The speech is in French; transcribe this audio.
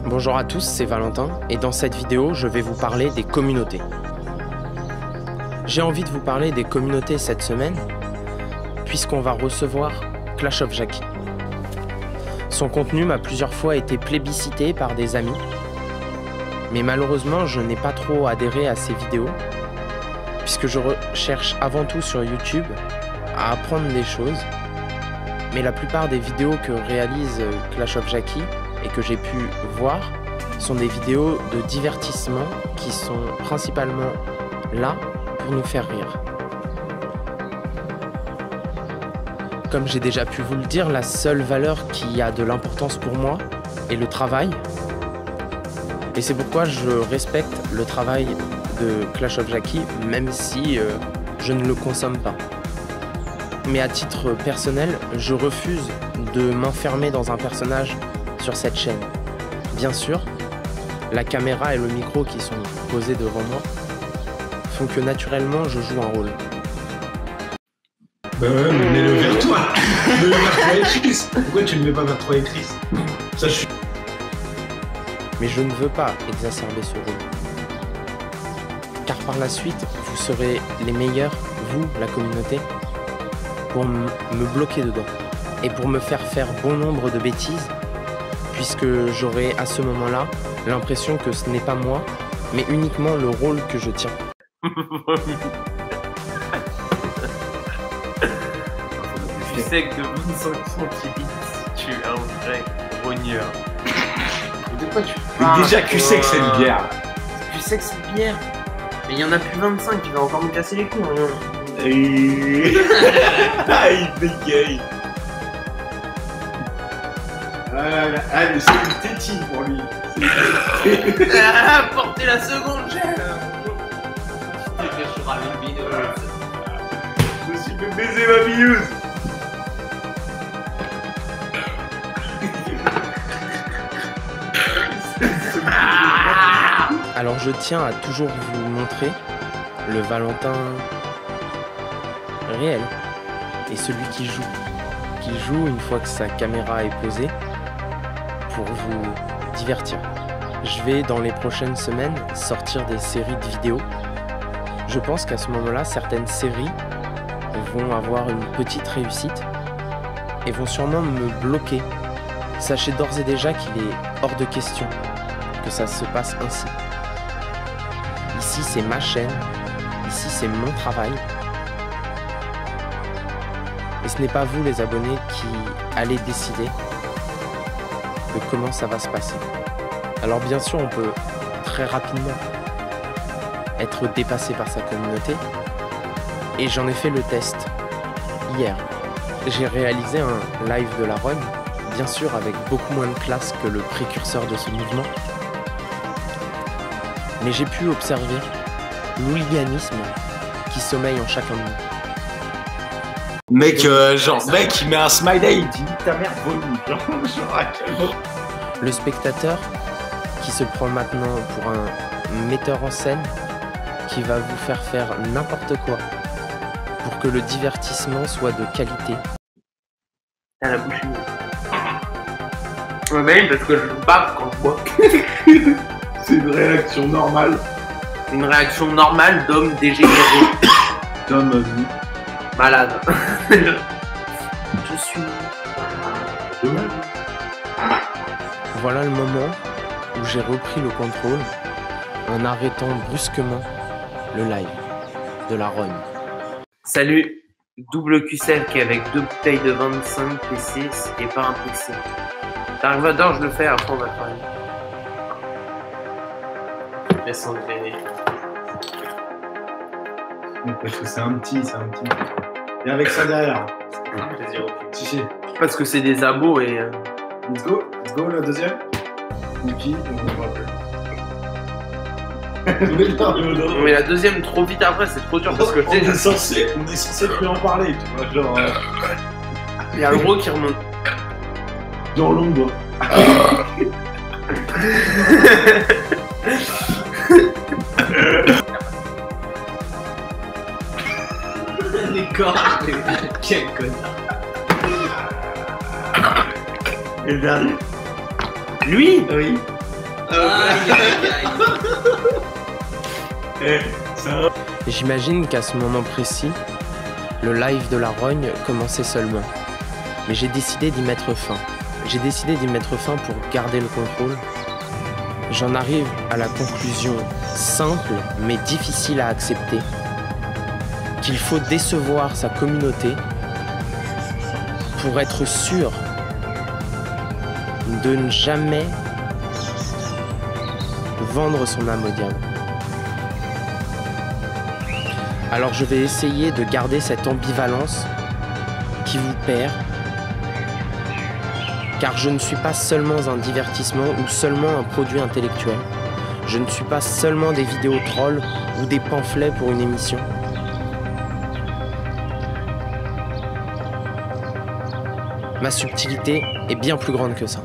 Bonjour à tous, c'est Valentin et dans cette vidéo, je vais vous parler des communautés. J'ai envie de vous parler des communautés cette semaine puisqu'on va recevoir Clash of Jackie. Son contenu m'a plusieurs fois été plébiscité par des amis, mais malheureusement, je n'ai pas trop adhéré à ces vidéos puisque je recherche avant tout sur YouTube à apprendre des choses, mais la plupart des vidéos que réalise Clash of Jackie et que j'ai pu voir sont des vidéos de divertissement qui sont principalement là pour nous faire rire. Comme j'ai déjà pu vous le dire, la seule valeur qui a de l'importance pour moi est le travail. Et c'est pourquoi je respecte le travail de Clash of Jackie, même si je ne le consomme pas. Mais à titre personnel, je refuse de m'enfermer dans un personnage sur cette chaîne. Bien sûr, la caméra et le micro qui sont posés devant moi font que naturellement je joue un rôle. Bah ouais, mais mets-le vers toi. Mets-le vers toi et Chris. Pourquoi tu ne mets pas vers toi et Chris? Ça, je suis... Mais je ne veux pas exacerber ce rôle. Car par la suite, vous serez les meilleurs, vous, la communauté, pour me bloquer dedans et pour me faire bon nombre de bêtises, puisque j'aurai à ce moment-là l'impression que ce n'est pas moi, mais uniquement le rôle que je tiens. Tu sais que 25 centilitres, tu es un vrai rogneur. De quoi tu parles? Déjà, tu sais que c'est une bière. Tu sais que c'est une bière. Mais il y en a plus 25, il va encore me casser les couilles. Ah, il bégaye. Ah, mais c'est une tétine pour lui. Ah, portez la seconde, j'ai. Je me suis fait baiser ma billeuse. Alors je tiens à toujours vous montrer le Valentin réel et celui qui joue une fois que sa caméra est posée pour vous divertir. Je vais dans les prochaines semaines sortir des séries de vidéos. Je pense qu'à ce moment-là, certaines séries vont avoir une petite réussite et vont sûrement me bloquer. Sachez d'ores et déjà qu'il est hors de question que ça se passe ainsi. Ici, c'est ma chaîne. Ici, c'est mon travail. Et ce n'est pas vous, les abonnés, qui allez décider de comment ça va se passer. Alors bien sûr, on peut très rapidement être dépassé par sa communauté. Et j'en ai fait le test hier. J'ai réalisé un live de la Rogne, bien sûr avec beaucoup moins de classe que le précurseur de ce mouvement. Mais j'ai pu observer l'hooliganisme qui sommeille en chacun de nous. Mec, mec, il met un smiley, il dit ta mère vomit. Genre à quel moment? Le spectateur qui se prend maintenant pour un metteur en scène qui va vous faire n'importe quoi pour que le divertissement soit de qualité. T'as la bouche humide. Ouais, mais parce que je bave quand je bois. C'est une réaction normale. Une réaction normale d'homme dégénéré. D'homme Malade. Je suis... malade. Voilà le moment où j'ai repris le contrôle en arrêtant brusquement le live de la Rogne. Salut, Double QCL qui est avec 2 bouteilles de 25 PC, ce qui est pas un PC. Dark je le fais, après on va travailler. Laisse engrainer. Parce que c'est un petit. Viens avec ça derrière. Plaisir. Si. Parce que c'est des abos et... Let's go, la deuxième. Nicky, on va Mais la deuxième trop vite après, c'est trop dur parce que on est censé plus en parler, tu vois, genre... Il y a le gros qui remonte. Dans l'ombre. D'accord, quel connard. Et dernier. Lui? Oui. J'imagine qu'à ce moment précis, le live de la rogne commençait seulement. Mais j'ai décidé d'y mettre fin. J'ai décidé d'y mettre fin pour garder le contrôle. J'en arrive à la conclusion simple mais difficile à accepter qu'il faut décevoir sa communauté pour être sûr de ne jamais vendre son âme au diable. Alors je vais essayer de garder cette ambivalence qui vous perd, car je ne suis pas seulement un divertissement ou seulement un produit intellectuel. Je ne suis pas seulement des vidéos trolls ou des pamphlets pour une émission. Ma subtilité est bien plus grande que ça.